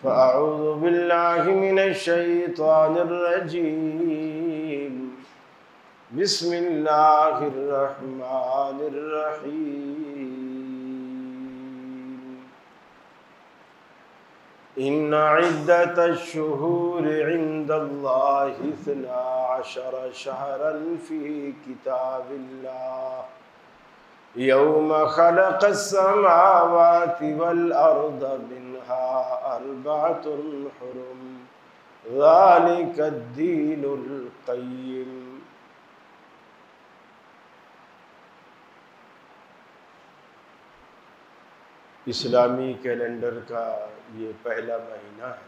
فأعوذ بالله من الشيطان الرجيم بسم الله الرحمن الرحيم إن عدة الشهور عند الله 12 شهرا في كتاب الله يوم خلق السماوات والأرض منها 4 حرم ذلك الدين القيم۔ اسلامی کیلنڈر کا یہ پہلا مہینہ ہے۔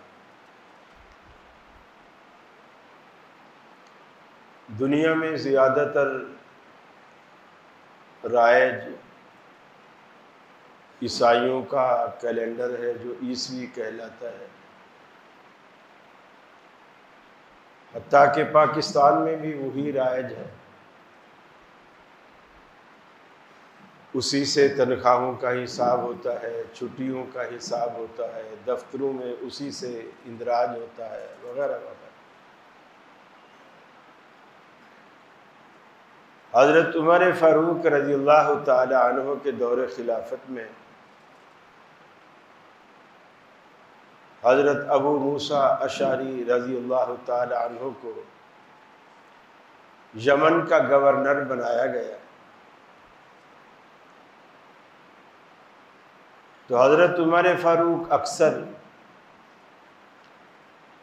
دنیا میں زیادہ تر رائج عیسائیوں کا کیلنڈر ہے جو عیسوی کہلاتا ہے، حتیٰ کہ پاکستان میں بھی وہی رائج ہے، اسی سے تنخواہوں کا حساب ہوتا ہے، چھٹیوں کا حساب ہوتا ہے، دفتروں میں اسی سے اندراج ہوتا ہے، وغیرہ وغیرہ۔ حضرت عمر فاروق رضی اللہ تعالی عنہ کے دور خلافت میں حضرت ابو موسیٰ اشعری رضی اللہ تعالی عنہ کو یمن کا گورنر بنایا گیا، تو حضرت عمر فاروق اکثر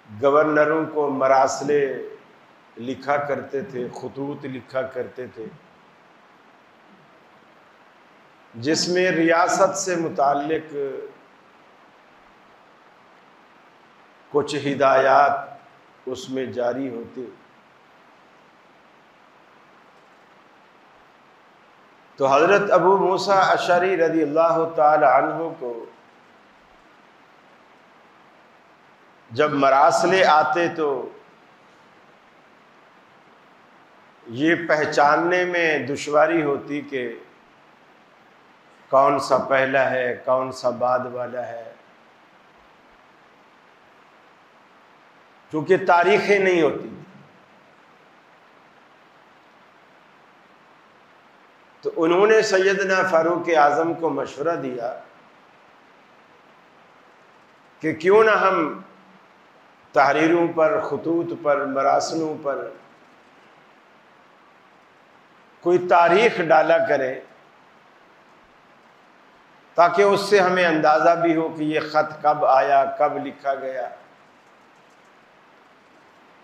گورنروں کو مراسلے لکھا کرتے تھے، خطوط لکھا کرتے تھے، جس میں ریاست سے متعلق کچھ ہدایات اس میں جاری ہوتے۔ تو حضرت ابو موسیٰ اشعری رضی اللہ تعالی عنہ کو جب مراسلے آتے تو یہ پہچاننے میں دشواری ہوتی کہ کون سا پہلا ہے، کون سا بعد والا ہے، کیونکہ تاریخیں نہیں ہوتی۔ تو انہوں نے سیدنا فاروق اعظم کو مشورہ دیا کہ کیوں نہ ہم تحریروں پر، خطوط پر، مراسلوں پر کوئی تاریخ ڈالا کریں، تاکہ اس سے ہمیں اندازہ بھی ہو کہ یہ خط کب آیا، کب لکھا گیا۔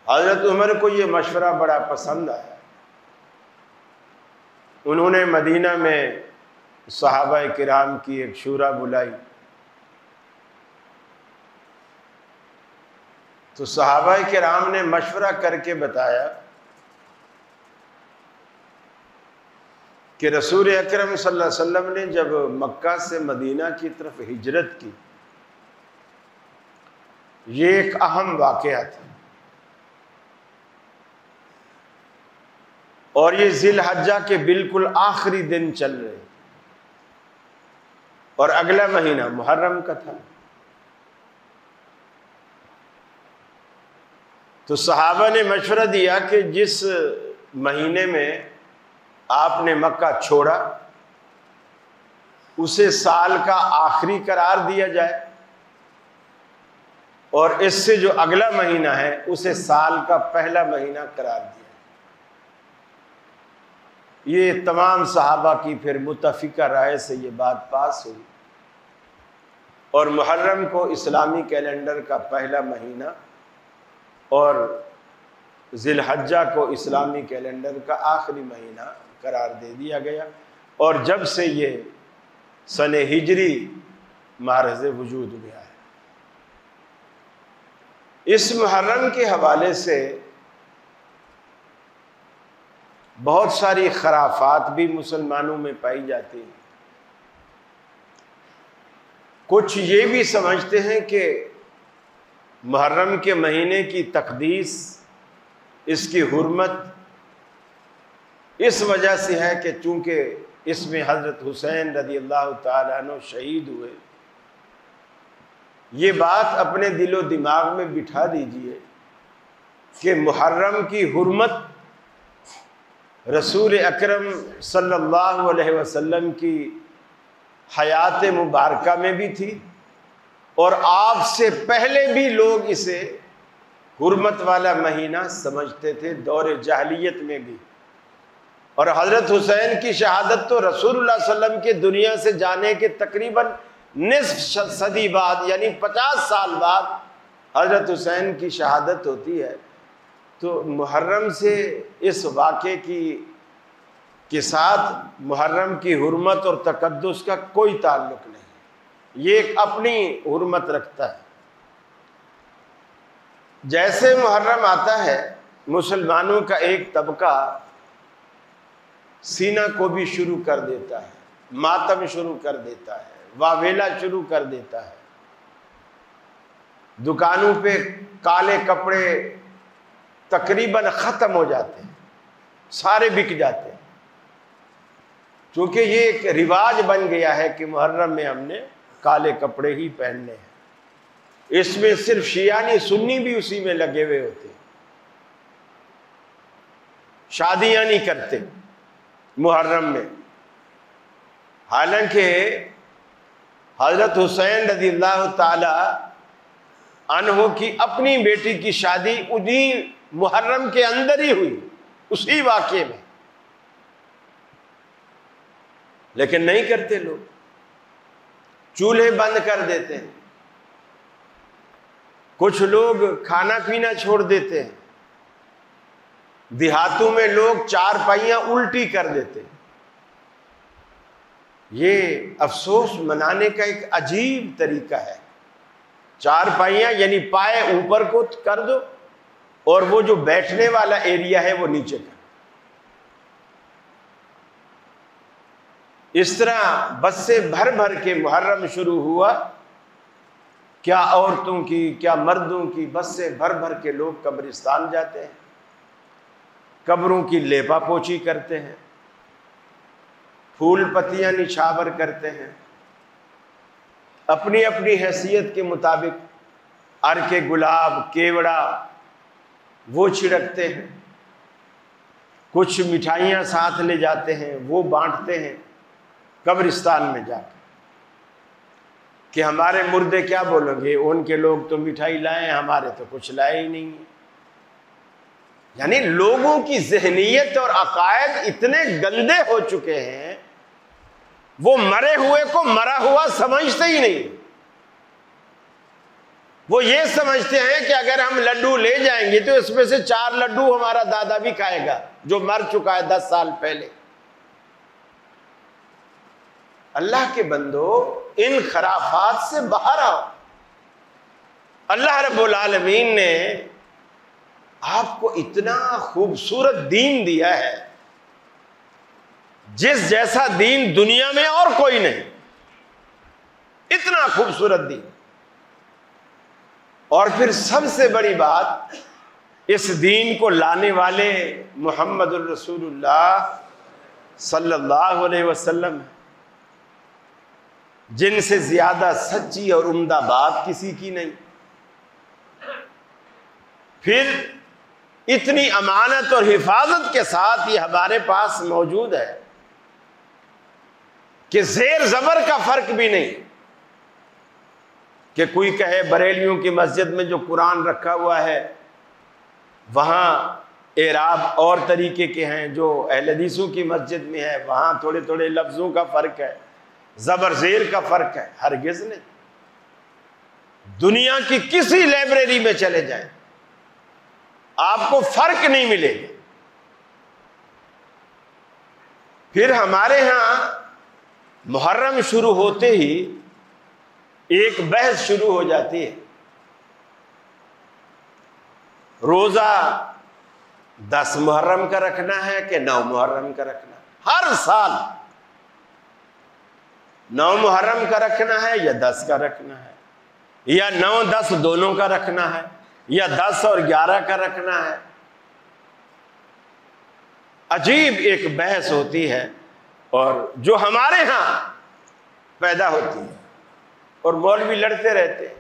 حضرت عمر کو یہ مشورہ بڑا پسند آیا۔ انہوں نے مدینہ میں صحابہ کرام کی ایک شورا بلائی، تو صحابہ کرام نے مشورہ کر کے بتایا کہ رسول اکرم صلی اللہ علیہ وسلم نے جب مکہ سے مدینہ کی طرف ہجرت کی، یہ ایک اہم واقعہ تھا، اور یہ ذی الحجہ کے بالکل آخری دن چل رہے، اور اگلا مہینہ محرم کا تھا۔ تو صحابہ نے مشورہ دیا کہ جس مہینے میں آپ نے مکہ چھوڑا اسے سال کا آخری قرار دیا جائے، اور اس سے جو اگلا مہینہ ہے اسے سال کا پہلا مہینہ قرار دیا۔ یہ تمام صحابہ کی پھر متفقہ رائے سے یہ بات پاس ہوئی، اور محرم کو اسلامی کیلنڈر کا پہلا مہینہ اور ذی الحجہ کو اسلامی کیلنڈر کا آخری مہینہ قرار دے دیا گیا، اور جب سے یہ سن ہجری معرض وجود میں آیا۔ اس محرم کے حوالے سے بہت ساری خرافات بھی مسلمانوں میں پائی جاتی ہیں۔ کچھ یہ بھی سمجھتے ہیں کہ محرم کے مہینے کی تقدیس، اس کی حرمت اس وجہ سے ہے کہ چونکہ اس میں حضرت حسین رضی اللہ تعالیٰ عنہ شہید ہوئے، یہ بات اپنے دل و دماغ میں بٹھا دیجئے کہ محرم کی حرمت رسول اکرم صلی اللہ علیہ وسلم کی حیات مبارکہ میں بھی تھی، اور آپ سے پہلے بھی لوگ اسے حرمت والا مہینہ سمجھتے تھے، دور جاہلیت میں بھی۔ اور حضرت حسین کی شہادت تو رسول اللہ صلی اللہ علیہ وسلم کے دنیا سے جانے کے تقریباً نصف صدی بعد، یعنی 50 سال بعد حضرت حسین کی شہادت ہوتی ہے۔ تو محرم سے اس واقعے کے ساتھ محرم کی حرمت اور تقدس کا کوئی تعلق نہیں، یہ ایک اپنی حرمت رکھتا ہے۔ جیسے محرم آتا ہے، مسلمانوں کا ایک طبقہ سینہ کو بھی شروع کر دیتا ہے، ماتم شروع کر دیتا ہے، واویلا شروع کر دیتا ہے، دکانوں پہ کالے کپڑے تقریباً ختم ہو جاتے ہیں، سارے بک جاتے ہیں، چونکہ یہ ایک رواج بن گیا ہے کہ محرم میں ہم نے کالے کپڑے ہی پہننے ہیں۔ اس میں صرف شیعہ نہیں، سنی بھی اسی میں لگے ہوئے ہوتے ہیں، شادیاں نہیں کرتے محرم میں۔ حالانکہ حضرت حسین رضی اللہ تعالی عنہ کی اپنی بیٹی کی شادی انہی محرم کے اندر ہی ہوئی، اسی واقعے میں، لیکن نہیں کرتے لوگ، چولہے بند کر دیتے ہیں، کچھ لوگ کھانا پینا چھوڑ دیتے ہیں، دیہاتوں میں لوگ چار پائیاں الٹی کر دیتے ہیں۔ یہ افسوس منانے کا ایک عجیب طریقہ ہے، چار پائیاں یعنی پائے اوپر کو کر دو اور وہ جو بیٹھنے والا ایریا ہے وہ نیچے کر۔ اس طرح بس سے بھر بھر کے محرم شروع ہوا، کیا عورتوں کی کیا مردوں کی بس سے بھر بھر کے لوگ قبرستان جاتے ہیں، قبروں کی لیپا پوچھی کرتے ہیں، پھول پتیاں نچھاور کرتے ہیں، اپنی اپنی حیثیت کے مطابق عرق گلاب کیوڑا وہ چھڑکتے ہیں، کچھ مٹھائیاں ساتھ لے جاتے ہیں، وہ بانٹتے ہیں قبرستان میں جا کے، کہ ہمارے مردے کیا بولیں گے، ان کے لوگ تو مٹھائی لائے، ہمارے تو کچھ لائے ہی نہیں۔ یعنی لوگوں کی ذہنیت اور عقائد اتنے گندے ہو چکے ہیں، وہ مرے ہوئے کو مرا ہوا سمجھتے ہی نہیں۔ وہ یہ سمجھتے ہیں کہ اگر ہم لڈو لے جائیں گے تو اس میں سے 4 لڈو ہمارا دادا بھی کھائے گا جو مر چکا ہے 10 سال پہلے۔ اللہ کے بندو، ان خرافات سے باہر آؤ۔ اللہ رب العالمین نے آپ کو اتنا خوبصورت دین دیا ہے، جس جیسا دین دنیا میں اور کوئی نہیں، اتنا خوبصورت دین۔ اور پھر سب سے بڑی بات، اس دین کو لانے والے محمد الرسول اللہ صلی اللہ علیہ وسلم، جن سے زیادہ سچی اور عمدہ بات کسی کی نہیں۔ پھر اتنی امانت اور حفاظت کے ساتھ یہ ہمارے پاس موجود ہے کہ زیر زبر کا فرق بھی نہیں، کہ کوئی کہے بریلیوں کی مسجد میں جو قرآن رکھا ہوا ہے وہاں اعراب اور طریقے کے ہیں، جو اہل حدیثوں کی مسجد میں ہے وہاں تھوڑے تھوڑے لفظوں کا فرق ہے، زبر زیر کا فرق ہے۔ ہرگز نہیں۔ دنیا کی کسی لائبریری میں چلے جائیں، آپ کو فرق نہیں ملے گا۔ پھر ہمارے ہاں محرم شروع ہوتے ہی ایک بحث شروع ہو جاتی ہے، روزہ 10 محرم کا رکھنا ہے کہ 9 محرم کا رکھنا ہے۔ ہر سال 9 محرم کا رکھنا ہے یا 10 کا رکھنا ہے، یا 9 10 دونوں کا رکھنا ہے، یا 10 اور 11 کا رکھنا ہے۔ عجیب ایک بحث ہوتی ہے، اور جو ہمارے ہاں پیدا ہوتی ہے، اور مولوی لڑتے رہتے ہیں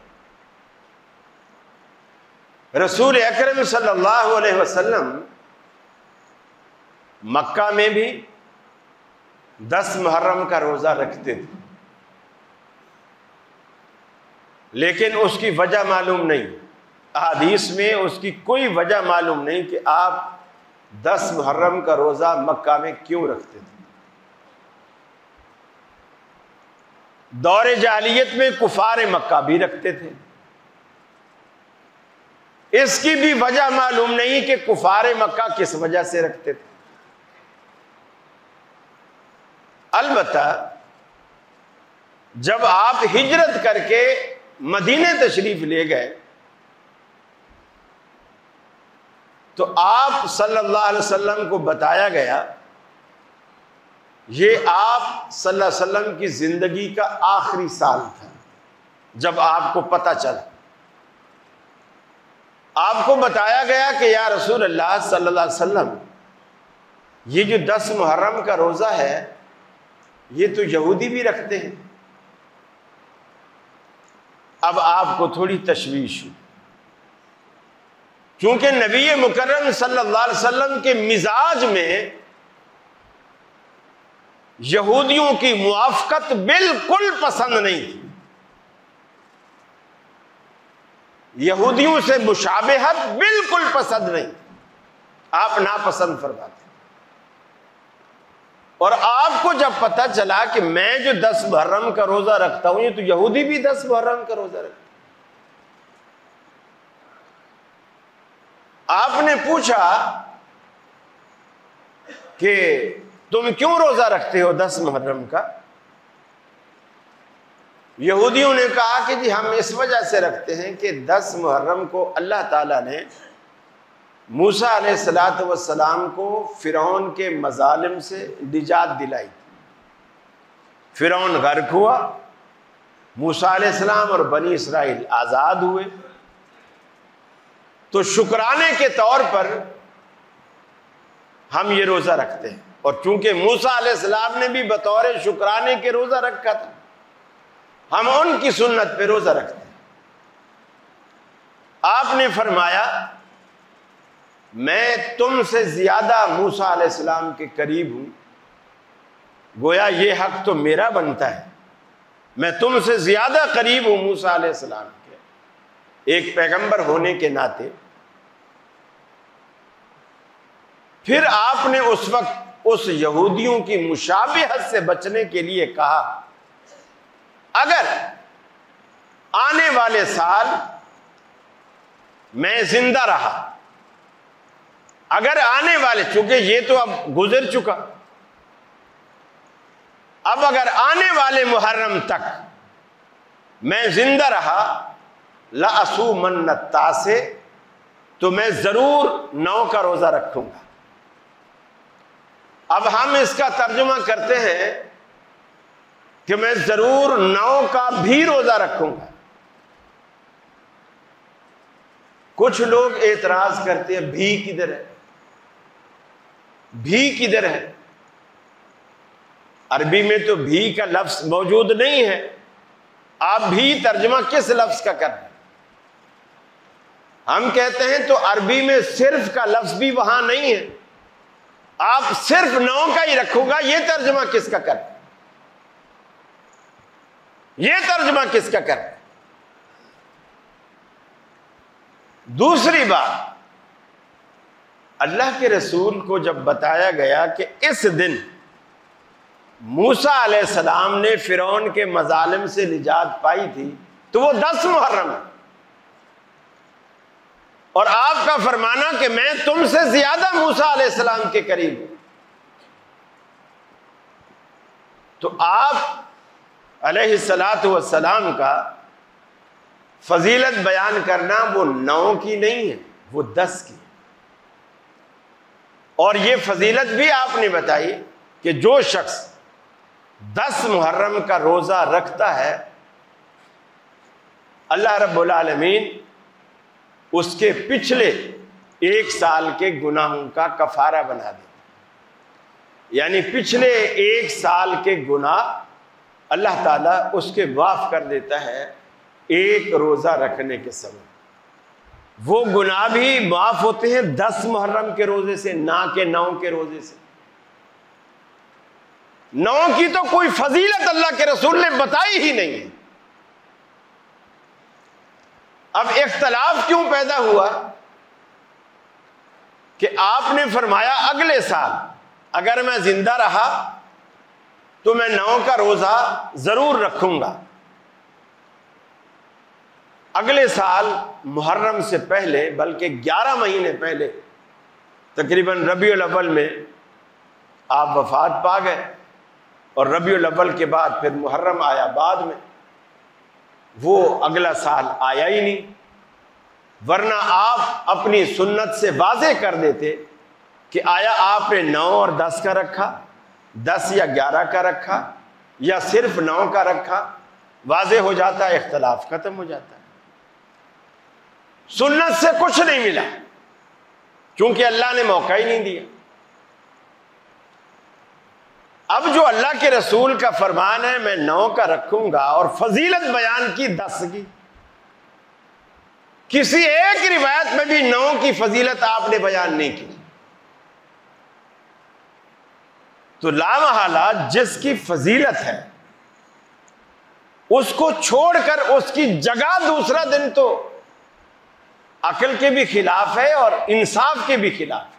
رسول اکرم صلی اللہ علیہ وسلم مکہ میں بھی 10 محرم کا روزہ رکھتے تھے، لیکن اس کی وجہ معلوم نہیں، احادیث میں اس کی کوئی وجہ معلوم نہیں کہ آپ 10 محرم کا روزہ مکہ میں کیوں رکھتے تھے۔ دور جاہلیت میں کفار مکہ بھی رکھتے تھے، اس کی بھی وجہ معلوم نہیں کہ کفار مکہ کس وجہ سے رکھتے تھے۔ البتہ جب آپ ہجرت کر کے مدینے تشریف لے گئے تو آپ صلی اللہ علیہ وسلم کو بتایا گیا، یہ آپ صلی اللہ علیہ وسلم کی زندگی کا آخری سال تھا۔ جب آپ کو پتہ چلا، آپ کو بتایا گیا کہ یا رسول اللہ صلی اللہ علیہ وسلم، یہ جو 10 محرم کا روزہ ہے یہ تو یہودی بھی رکھتے ہیں۔ اب آپ کو تھوڑی تشویش ہوئی، کیونکہ نبی مکرم صلی اللہ علیہ وسلم کے مزاج میں یہودیوں کی موافقت بالکل پسند نہیں تھی، یہودیوں سے مشابہت بالکل پسند نہیں، آپ ناپسند فرماتے۔ اور آپ کو جب پتہ چلا کہ میں جو 10 محرم کا روزہ رکھتا ہوں، یہ تو یہودی بھی 10 محرم کا روزہ رکھتا، آپ نے پوچھا کہ تم کیوں روزہ رکھتے ہو 10 محرم کا؟ یہودیوں نے کہا کہ جی ہم اس وجہ سے رکھتے ہیں کہ 10 محرم کو اللہ تعالیٰ نے موسیٰ علیہ السلام کو فرعون کے مظالم سے نجات دلائی تھی۔ فرعون غرق ہوا، موسیٰ علیہ السلام اور بنی اسرائیل آزاد ہوئے، تو شکرانے کے طور پر ہم یہ روزہ رکھتے ہیں، اور چونکہ موسیٰ علیہ السلام نے بھی بطور شکرانے کے روزہ رکھا تھا، ہم ان کی سنت پہ روزہ رکھتے ہیں۔ آپ نے فرمایا میں تم سے زیادہ موسیٰ علیہ السلام کے قریب ہوں، گویا یہ حق تو میرا بنتا ہے، میں تم سے زیادہ قریب ہوں موسیٰ علیہ السلام کے، ایک پیغمبر ہونے کے ناطے۔ پھر آپ نے اس وقت اس یہودیوں کی مشابہت سے بچنے کے لیے کہا، اگر آنے والے سال میں زندہ رہا، اگر آنے والے، چونکہ یہ تو اب گزر چکا، اب اگر آنے والے محرم تک میں زندہ رہا، لَأَصُومَنَّ التَّاسِعَ، تو میں ضرور 9 کا روزہ رکھوں گا۔ اب ہم اس کا ترجمہ کرتے ہیں کہ میں ضرور 9 کا بھی روزہ رکھوں گا۔ کچھ لوگ اعتراض کرتے ہیں بھی کدھر ہے، بھی کدھر ہے؟ عربی میں تو بھی کا لفظ موجود نہیں ہے، آپ بھی ترجمہ کس لفظ کا کر رہے ہیں؟ ہم کہتے ہیں تو عربی میں صرف کا لفظ بھی وہاں نہیں ہے، آپ صرف 9 کا ہی رکھو گا، یہ ترجمہ کس کا کر رہے ہیں؟ یہ ترجمہ کس کا کر رہے ہیں؟ دوسری بات، اللہ کے رسول کو جب بتایا گیا کہ اس دن موسیٰ علیہ السلام نے فرعون کے مظالم سے نجات پائی تھی، تو وہ 10 محرم ہے، اور آپ کا فرمانا کہ میں تم سے زیادہ موسیٰ علیہ السلام کے قریب ہوں، تو آپ علیہ السلام کا فضیلت بیان کرنا وہ 9 کی نہیں ہے، وہ 10 کی، اور یہ فضیلت بھی آپ نے بتائی کہ جو شخص 10 محرم کا روزہ رکھتا ہے، اللہ رب العالمین اس کے پچھلے 1 سال کے گناہوں کا کفارہ بنا دے، یعنی پچھلے 1 سال کے گناہ اللہ تعالیٰ اس کے معاف کر دیتا ہے 1 روزہ رکھنے کے سبب۔ وہ گناہ بھی معاف ہوتے ہیں 10 محرم کے روزے سے، نہ کہ 9 کے روزے سے۔ 9 کی تو کوئی فضیلت اللہ کے رسول نے بتائی ہی نہیں ہے۔ اب اختلاف کیوں پیدا ہوا کہ آپ نے فرمایا اگلے سال اگر میں زندہ رہا تو میں 9 کا روزہ ضرور رکھوں گا۔ اگلے سال محرم سے پہلے بلکہ 11 مہینے پہلے تقریباً ربیع الاول میں آپ وفات پا گئے، اور ربیع الاول کے بعد پھر محرم آیا بعد میں، وہ اگلا سال آیا ہی نہیں، ورنہ آپ اپنی سنت سے واضح کر دیتے کہ آیا آپ نے 9 اور 10 کا رکھا، 10 یا 11 کا رکھا، یا صرف 9 کا رکھا، واضح ہو جاتا ہے، اختلاف ختم ہو جاتا ہے۔ سنت سے کچھ نہیں ملا کیونکہ اللہ نے موقع ہی نہیں دیا۔ اب جو اللہ کے رسول کا فرمان ہے میں 9 کا رکھوں گا، اور فضیلت بیان کی 10 کی، کسی ایک روایت میں بھی 9 کی فضیلت آپ نے بیان نہیں کی، تو لا محالہ جس کی فضیلت ہے اس کو چھوڑ کر اس کی جگہ دوسرا دن تو عقل کے بھی خلاف ہے اور انصاف کے بھی خلاف ہے،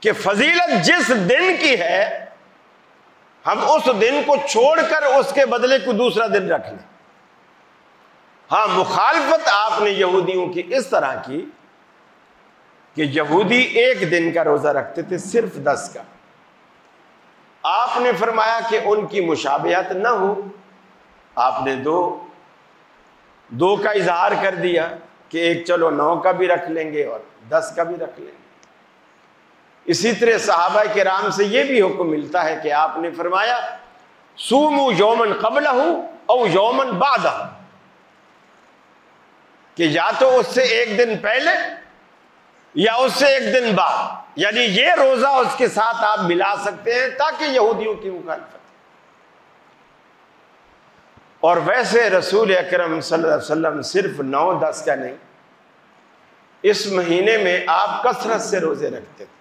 کہ فضیلت جس دن کی ہے ہم اس دن کو چھوڑ کر اس کے بدلے کو دوسرا دن رکھ لیں۔ ہاں، مخالفت آپ نے یہودیوں کی اس طرح کی کہ یہودی ایک دن کا روزہ رکھتے تھے، صرف 10 کا۔ آپ نے فرمایا کہ ان کی مشابہت نہ ہو، آپ نے دو کا اظہار کر دیا کہ ایک چلو 9 کا بھی رکھ لیں گے اور 10 کا بھی رکھ لیں گے۔ اسی طرح صحابہ کرام سے یہ بھی حکم ملتا ہے کہ آپ نے فرمایا صوموا یومن قبلہ او یومن بعدہ، کہ یا تو اس سے ایک دن پہلے یا اس سے ایک دن بعد، یعنی یہ روزہ اس کے ساتھ آپ ملا سکتے ہیں تاکہ یہودیوں کی مخالفت۔ اور ویسے رسول اکرم صلی اللہ علیہ وسلم صرف 9-10 کا نہیں، اس مہینے میں آپ کثرت سے روزے رکھتے تھے۔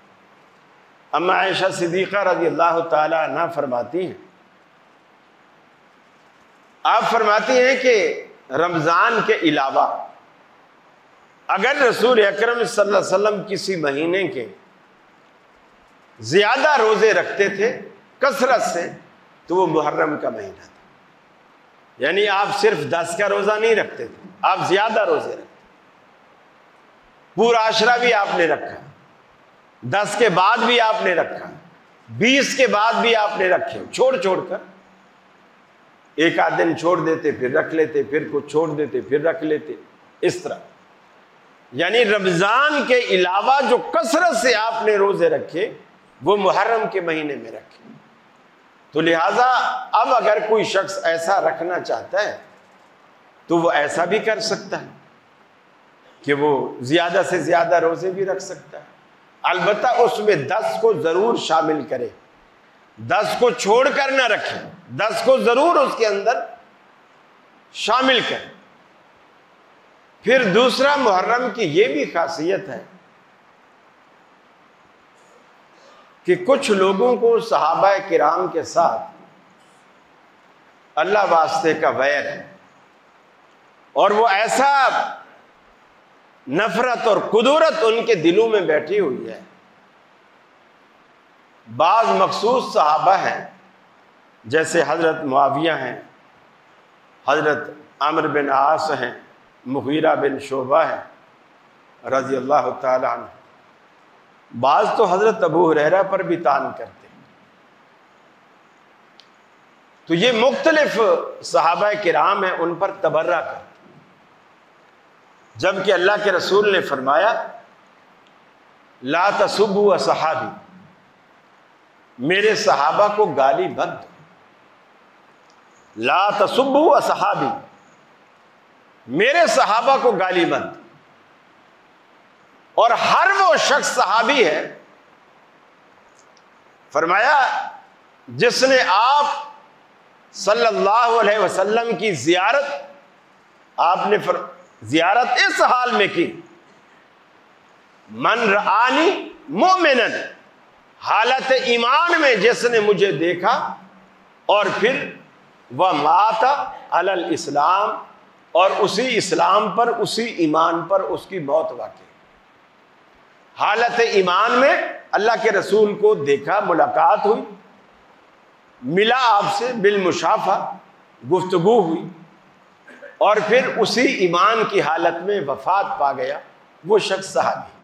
اما عائشہ صدیقہ رضی اللہ تعالی عنہ فرماتی ہیں، آپ فرماتی ہیں کہ رمضان کے علاوہ اگر رسول اکرم صلی اللہ علیہ وسلم کسی مہینے کے زیادہ روزے رکھتے تھے کثرت سے تو وہ محرم کا مہینہ تھا، یعنی آپ صرف 10 کا روزہ نہیں رکھتے تھے، آپ زیادہ روزے رکھتے، پورا عشرہ بھی آپ نے رکھا، 10 کے بعد بھی آپ نے رکھا، 20 کے بعد بھی آپ نے رکھے، چھوڑ کر ایک آدھ دن چھوڑ دیتے پھر رکھ لیتے، پھر کچھ چھوڑ دیتے پھر رکھ لیتے، اس طرح۔ یعنی رمضان کے علاوہ جو کثرت سے آپ نے روزے رکھے وہ محرم کے مہینے میں رکھے۔ تو لہٰذا اب اگر کوئی شخص ایسا رکھنا چاہتا ہے تو وہ ایسا بھی کر سکتا ہے کہ وہ زیادہ سے زیادہ روزے بھی رکھ سکتا ہے، البتہ اس میں 10 کو ضرور شامل کرے، 10 کو چھوڑ کر نہ رکھے، 10 کو ضرور اس کے اندر شامل کرے۔ پھر دوسرا، محرم کی یہ بھی خاصیت ہے کہ کچھ لوگوں کو صحابہ کرام کے ساتھ اللہ واسطے کا ویر ہے، اور وہ ایسا نفرت اور قدورت ان کے دلوں میں بیٹھی ہوئی ہے۔ بعض مخصوص صحابہ ہیں جیسے حضرت معاویہ ہیں، حضرت عمرو بن عاص ہیں، مغیرہ بن شعبہ ہیں رضی اللہ تعالی عنہ، بعض تو حضرت ابو ہریرہ پر بھی طعن کرتے ہیں۔ تو یہ مختلف صحابہ کرام ہیں، ان پر تبرہ کرتے، جبکہ اللہ کے رسول نے فرمایا لا تسبوا اصحابی، میرے صحابہ کو گالی مت دو، لا تسبوا اصحابی، میرے صحابہ کو گالی مت دو۔ اور ہر وہ شخص صحابی ہے، فرمایا جس نے آپ صلی اللہ علیہ وسلم کی زیارت، آپ نے زیارت اس حال میں کی، من رآنی مومنن، حالت ایمان میں جس نے مجھے دیکھا، اور پھر ومات علی الاسلام، اور اسی اسلام پر، اسی ایمان پر اس کی موت واقع۔ حالت ایمان میں اللہ کے رسول کو دیکھا، ملاقات ہوئی، ملا آپ سے بالمشافہ، گفتگو ہوئی، اور پھر اسی ایمان کی حالت میں وفات پا گیا وہ شخص صحابی۔